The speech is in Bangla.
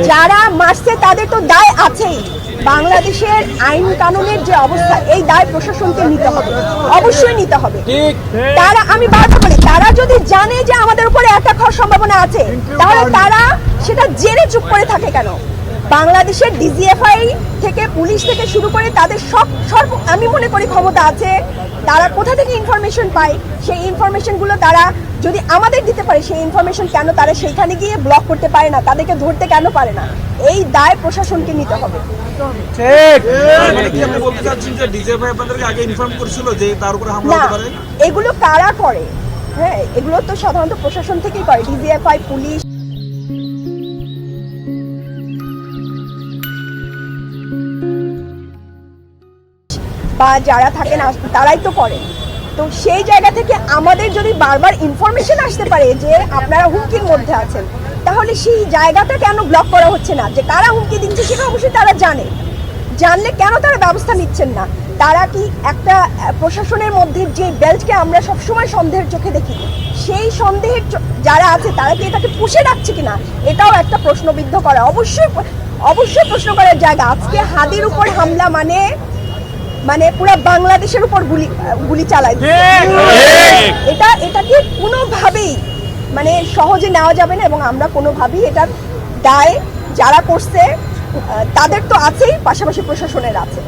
যারা মারছে তাদের তো দায় আছেই। বাংলাদেশের আইন কানুনের যে অবস্থা, এই দায় প্রশাসনকে নিতে হবে, অবশ্যই নিতে হবে। তারা, আমি বারবার বলি, তারা যদি জানে যে আমাদের উপরে অ্যাটাক হওয়ার সম্ভাবনা আছে, তাহলে তারা সেটা জেনে চুপ করে থাকে কেন? বাংলাদেশের ডিজিএফআই থেকে, পুলিশ থেকে শুরু করে তাদের সব আমি মনে করি ক্ষমতা আছে। তারা কোথা থেকে ইনফরমেশন পায়, সেই ইনফরমেশনগুলো তারা যদি আমাদের দিতে পারে, সেই ইনফরমেশন কেন তারা সেইখানে গিয়ে ব্লক করতে পারে না, তাদেরকে ধরতে কেন পারে না? এই দায় প্রশাসনকে নিতে হবে। এগুলো কারা করে? হ্যাঁ, এগুলো তো সাধারণত প্রশাসন থেকেই করে, ডিজিএফআই, পুলিশ। বা যারা থাকেন তারাই তো করে। তো সেই জায়গা থেকে আমাদের যদি বারবার ইনফরমেশন আসতে পারে যে আপনারা হুমকির মধ্যে আছেন, তাহলে সেই জায়গাটা কেন ব্লক করা হচ্ছে না? যে কারা হুমকি দিচ্ছে সেটা অবশ্যই তারা জানে, জানলে কেন তারা ব্যবস্থা নিচ্ছেন না? তারা কি একটা প্রশাসনের মধ্যে যে বেল্টকে আমরা সবসময় সন্দেহের চোখে দেখি, সেই সন্দেহের যারা আছে তারা কি এটাকে পুষে রাখছে কিনা, এটাও একটা প্রশ্নবিদ্ধ করা, অবশ্যই প্রশ্ন করার জায়গা। আজকে হাদির উপর হামলা মানে পুরো বাংলাদেশের উপর গুলি চালায়, এটাকে কোনোভাবেই মানে সহজে নেওয়া যাবে না। এবং আমরা কোনোভাবেই এটার দায় যারা করছে তাদের তো আছেই, পাশাপাশি প্রশাসনের আছে।